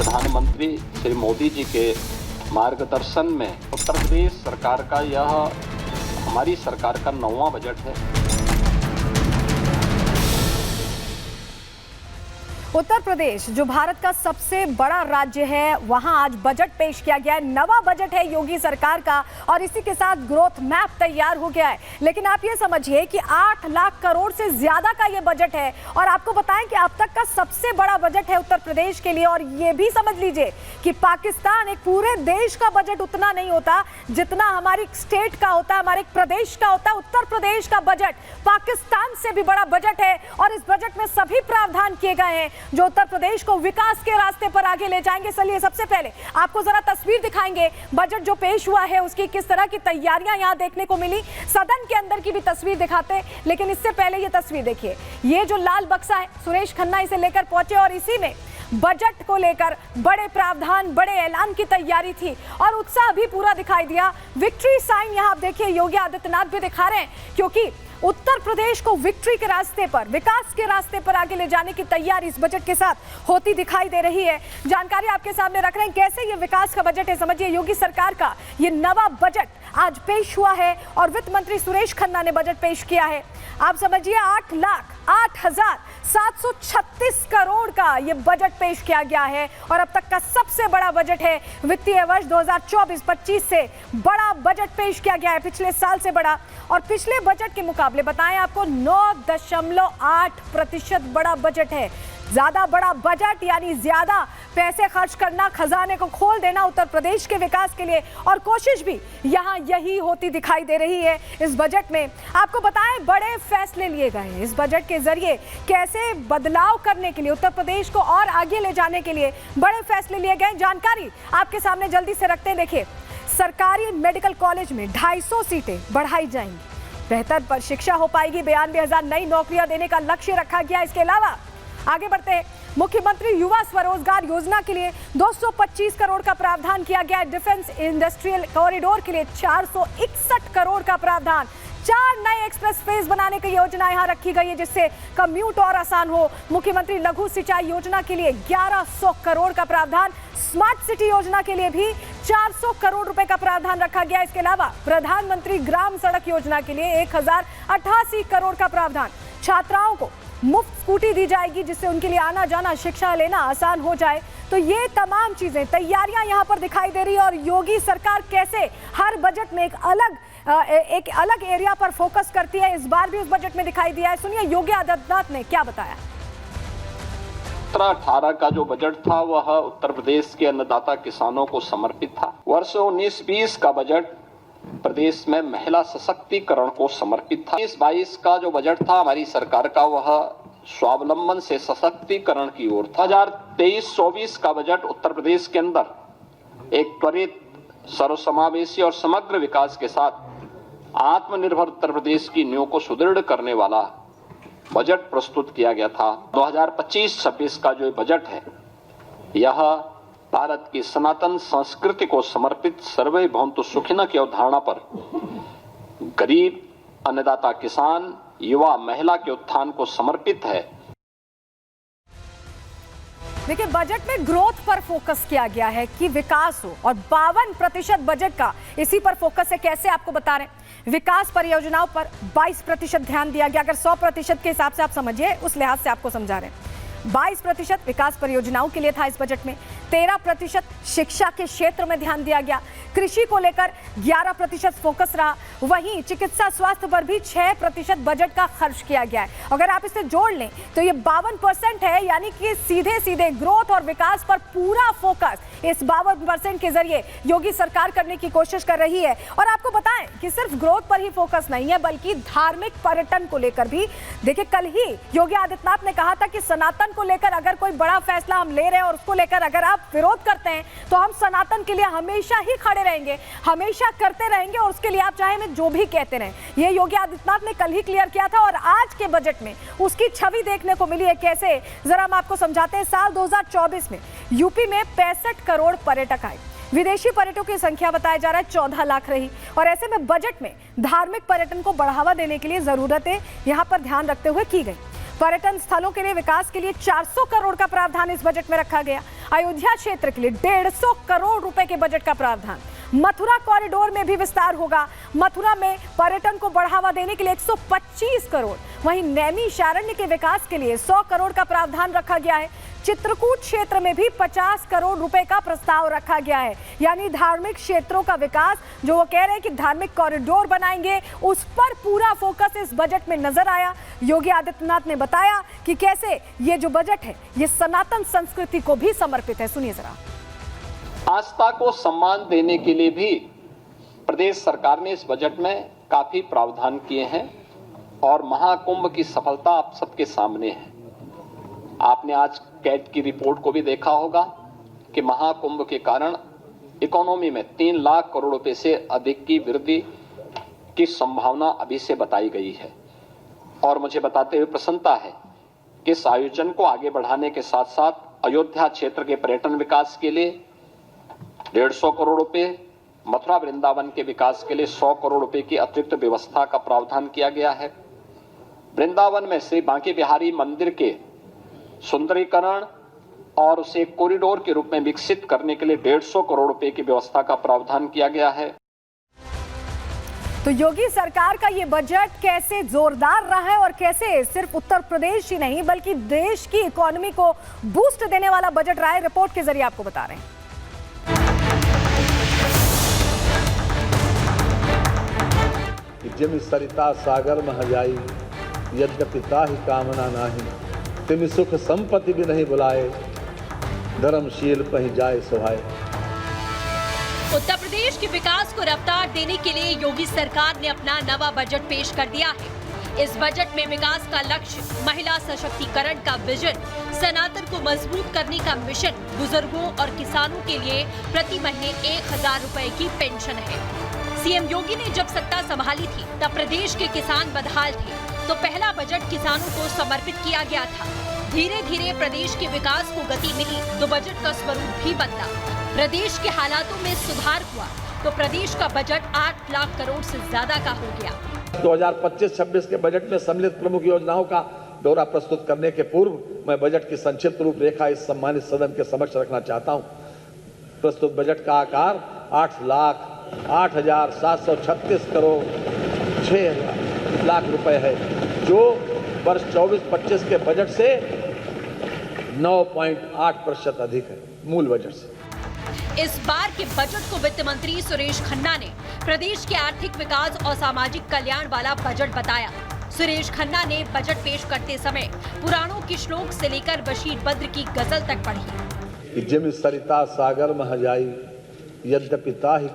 प्रधानमंत्री श्री मोदी जी के मार्गदर्शन में उत्तर प्रदेश सरकार का यह हमारी सरकार का 9वां बजट है। उत्तर प्रदेश जो भारत का सबसे बड़ा राज्य है, वहां आज बजट पेश किया गया है। नवा बजट है योगी सरकार का और इसी के साथ ग्रोथ मैप तैयार हो गया है। लेकिन आप ये समझिए कि 8 लाख करोड़ से ज्यादा का ये बजट है और आपको बताएं कि अब तक का सबसे बड़ा बजट है उत्तर प्रदेश के लिए। और ये भी समझ लीजिए कि पाकिस्तान, एक पूरे देश का बजट उतना नहीं होता जितना हमारी स्टेट का होता है, हमारे प्रदेश का होता है। उत्तर प्रदेश का बजट पाकिस्तान से भी बड़ा बजट है और इस बजट में सभी प्रावधान किए गए हैं जो उत्तर प्रदेश को विकास के रास्ते पर आगे ले जाएंगे। चलिए सबसे पहले आपको जरा तस्वीर दिखाएंगे बजट जो पेश हुआ है उसकी, किस तरह की तैयारियां यहां देखने को मिली। सदन के अंदर की भी तस्वीर दिखाते हैं, लेकिन इससे पहले ये तस्वीर देखिए। ये जो लाल बक्सा है, सुरेश खन्ना इसे लेकर पहुंचे और इसी में बजट को लेकर बड़े प्रावधान, बड़े ऐलान की तैयारी थी और उत्साह भी पूरा दिखाई दिया। विक्ट्री साइन यहां आप देखिए योगी आदित्यनाथ भी दिखा रहे हैं, क्योंकि उत्तर प्रदेश को विक्ट्री के रास्ते पर, विकास के रास्ते पर आगे ले जाने की तैयारी इस बजट के साथ होती दिखाई दे रही है। जानकारी आपके सामने रख रहे हैं कैसे ये विकास का बजट है। समझिए योगी सरकार का ये नवा बजट आज पेश हुआ है और वित्त मंत्री सुरेश खन्ना ने बजट पेश किया है। आप समझिए 8,08,736 करोड़ का ये बजट पेश किया गया है और अब तक का सबसे बड़ा बजट है। वित्तीय वर्ष 2024-25 से बड़ा बजट पेश किया गया है, पिछले साल से बड़ा। और पिछले बजट के मुकाबले बताएं आपको 9.8% बड़ा बजट है। ज्यादा बड़ा बजट यानी ज्यादा पैसे खर्च करना, खजाने को खोल देना उत्तर प्रदेश के विकास के लिए, और कोशिश भी यहां यही होती दिखाई दे रही है। इस बजट में आपको बताएं बड़े फैसले लिए गए हैं। इस बजट के जरिए कैसे बदलाव करने के लिए, उत्तर प्रदेश को और आगे ले जाने के लिए बड़े फैसले लिए गए। जानकारी आपके सामने जल्दी से रखते हैं। देखिए, सरकारी मेडिकल कॉलेज में 250 सीटें बढ़ाई जाएंगी, बेहतर पर शिक्षा हो पाएगी, 92,000 नई नौकरियां देने का लक्ष्य रखा गया। इसके अलावा आगे बढ़ते हैं, मुख्यमंत्री युवा स्वरोजगार योजना के लिए 225 करोड़ का प्रावधान किया गया है। डिफेंस इंडस्ट्रियल कॉरिडोर के लिए 461 करोड़ का प्रावधान। 4 नए एक्सप्रेस फेज बनाने की योजना यहां रखी गई है जिससे कम्यूट और आसान हो। मुख्यमंत्री लघु सिंचाई योजना के लिए 1100 करोड़ का प्रावधान। स्मार्ट सिटी योजना के लिए भी 400 करोड़ रुपए का प्रावधान रखा गया। इसके अलावा प्रधानमंत्री ग्राम सड़क योजना के लिए 1088 करोड़ का प्रावधान। छात्राओं को मुफ्त स्कूटी दी जाएगी जिससे उनके लिए आना जाना, शिक्षा लेना आसान हो जाए। तो ये तमाम चीजें, तैयारियां यहां पर दिखाई दे रही है और योगी सरकार कैसे हर बजट में एक अलग एरिया पर फोकस करती है, इस बार भी उस बजट में दिखाई दिया है। सुनिए योगी आदित्यनाथ ने क्या बताया। 17-18 का जो बजट था वह उत्तर प्रदेश के अन्नदाता किसानों को समर्पित था। वर्ष 19-20 का बजट प्रदेश में महिला सशक्तिकरण को समर्पित था। 20-22 का जो बजट था हमारी सरकार का वह स्वावलंबन से सशक्तिकरण की ओर था। 2023-24 का बजट उत्तर प्रदेश के अंदर एक त्वरित, सर्वसमावेशी और समग्र विकास के साथ आत्मनिर्भर उत्तर प्रदेश की नींव को सुदृढ़ करने वाला बजट प्रस्तुत किया गया था। 2025-26 का जो बजट है यह भारत की सनातन संस्कृति को समर्पित सर्वे भवन्तु सुखिनः की अवधारणा पर गरीब, अन्नदाता किसान, युवा, महिला के उत्थान को समर्पित है। देखिए, बजट में ग्रोथ पर फोकस किया गया है कि विकास हो और 52% बजट का इसी पर फोकस है। कैसे आपको बता रहे हैं, विकास परियोजनाओं पर 22% ध्यान दिया गया। अगर 100% के हिसाब से आप समझिए, उस लिहाज से आपको समझा रहे हैं। 22% विकास परियोजनाओं के लिए था इस बजट में। 13% शिक्षा के क्षेत्र में ध्यान दिया गया। कृषि को लेकर 11% फोकस रहा। वहीं चिकित्सा स्वास्थ्य पर भी 6% बजट का खर्च किया गया है। अगर आप इसे जोड़ लें तो ये 52% है, यानी कि सीधे सीधे ग्रोथ और विकास पर पूरा फोकस इस 52% के जरिए योगी सरकार करने की कोशिश कर रही है। और आपको बताएं कि सिर्फ ग्रोथ पर ही फोकस नहीं है, बल्कि धार्मिक पर्यटन को लेकर भी। देखिए, कल ही योगी आदित्यनाथ ने कहा था कि सनातन को लेकर अगर कोई बड़ा फैसला हम ले रहे हैं और उसको लेकर अगर आप विरोध करते हैं तो हम सनातन के लिए हमेशा ही खड़े रहेंगे, हमेशा करते रहेंगे, और उसके लिए आप चाहे मैं जो भी कहते रहें। ये योगी आदित्यनाथ ने कल ही क्लियर किया था और आज के बजट में उसकी छवि देखने को मिली है। कैसे, जरा हम आपको समझाते हैं। साल 2024 में यूपी में 65 करोड़ पर्यटक आए। विदेशी पर्यटकों की संख्या बताया जा रहा है 14 लाख रही। और ऐसे में बजट में धार्मिक पर्यटन को बढ़ावा देने के लिए जरूरतें यहां पर ध्यान रखते हुए की गई। पर्यटन स्थलों के लिए विकास के लिए 400 करोड़ का प्रावधान इस बजट में रखा गया। अयोध्या क्षेत्र के लिए 150 करोड़ रुपए के बजट का प्रावधान। मथुरा कॉरिडोर में भी विस्तार होगा। मथुरा में पर्यटन को बढ़ावा देने के लिए 125 करोड़, वहीं नैमिषारण्य के विकास के लिए 100 करोड़ का प्रावधान रखा गया है। चित्रकूट क्षेत्र में भी 50 करोड़ रुपए का प्रस्ताव रखा गया है। यानी धार्मिक क्षेत्रों का विकास, जो वो कह रहे हैं कि धार्मिक कॉरिडोर बनाएंगे, उस पर पूरा फोकस इस बजट में नजर आया। योगी आदित्यनाथ ने बताया कि कैसे ये जो बजट है ये सनातन संस्कृति को भी समर्पित है। सुनिए जरा। आस्था को सम्मान देने के लिए भी प्रदेश सरकार ने इस बजट में काफी प्रावधान किए हैं और महाकुंभ की सफलता आप सबके सामने है। आपने आज कैट की रिपोर्ट को भी देखा होगा कि महाकुंभ के कारण इकोनॉमी में 3 लाख करोड़ रुपए से अधिक की वृद्धि की संभावना अभी से बताई गई है। और मुझे बताते हुए प्रसन्नता है कि इस आयोजन को आगे बढ़ाने के साथ साथ अयोध्या क्षेत्र के पर्यटन विकास के लिए 150 करोड़ रुपए, मथुरा वृंदावन के विकास के लिए 100 करोड़ रुपए की अतिरिक्त व्यवस्था का प्रावधान किया गया है। वृंदावन में श्री बांके बिहारी मंदिर के सुंदरीकरण और उसे कॉरिडोर के रूप में विकसित करने के लिए 150 करोड़ रुपए की व्यवस्था का प्रावधान किया गया है। तो योगी सरकार का ये बजट कैसे जोरदार रहा है और कैसे सिर्फ उत्तर प्रदेश ही नहीं बल्कि देश की इकोनॉमी को बूस्ट देने वाला बजट रहा है, रिपोर्ट के जरिए आपको बता रहे हैं। जिम सरिता सागर महजाई, यद्यपि ताहि कामना नाही, तिमि सुख संपत्ति भी नहीं बुलाए, धर्मशील पहि जाए सुहाए। उत्तर प्रदेश के विकास को रफ्तार देने के लिए योगी सरकार ने अपना नवा बजट पेश कर दिया है। इस बजट में विकास का लक्ष्य, महिला सशक्तिकरण का विजन, सनातन को मजबूत करने का मिशन, बुजुर्गों और किसानों के लिए प्रति महीने 1000 रुपए की पेंशन है। सीएम योगी ने जब सत्ता संभाली थी तब प्रदेश के किसान बदहाल थे, तो पहला बजट किसानों को समर्पित किया गया था। धीरे धीरे प्रदेश के विकास को गति मिली तो बजट का स्वरूप भी बदला। प्रदेश के हालातों में सुधार हुआ तो प्रदेश का बजट 8 लाख करोड़ से ज्यादा का हो गया। 2025-26 के बजट में सम्मिलित प्रमुख योजनाओं का ब्यौरा प्रस्तुत करने के पूर्व मैं बजट की संक्षिप्त रूपरेखा इस सम्मानित सदन के समक्ष रखना चाहता हूं। प्रस्तुत बजट का आकार 8,08,736 करोड़ 6 लाख रुपए है, जो वर्ष 24-25 के बजट से 9.8% अधिक है मूल बजट से। इस बार के बजट को वित्त मंत्री सुरेश खन्ना ने प्रदेश के आर्थिक विकास और सामाजिक कल्याण वाला बजट बताया। सुरेश खन्ना ने बजट पेश करते समय पुराणों के श्लोक से लेकर बशीर बद्र की गजल तक पढ़ी। जिम सरिता सागर महजाई, यद्यपि ताहि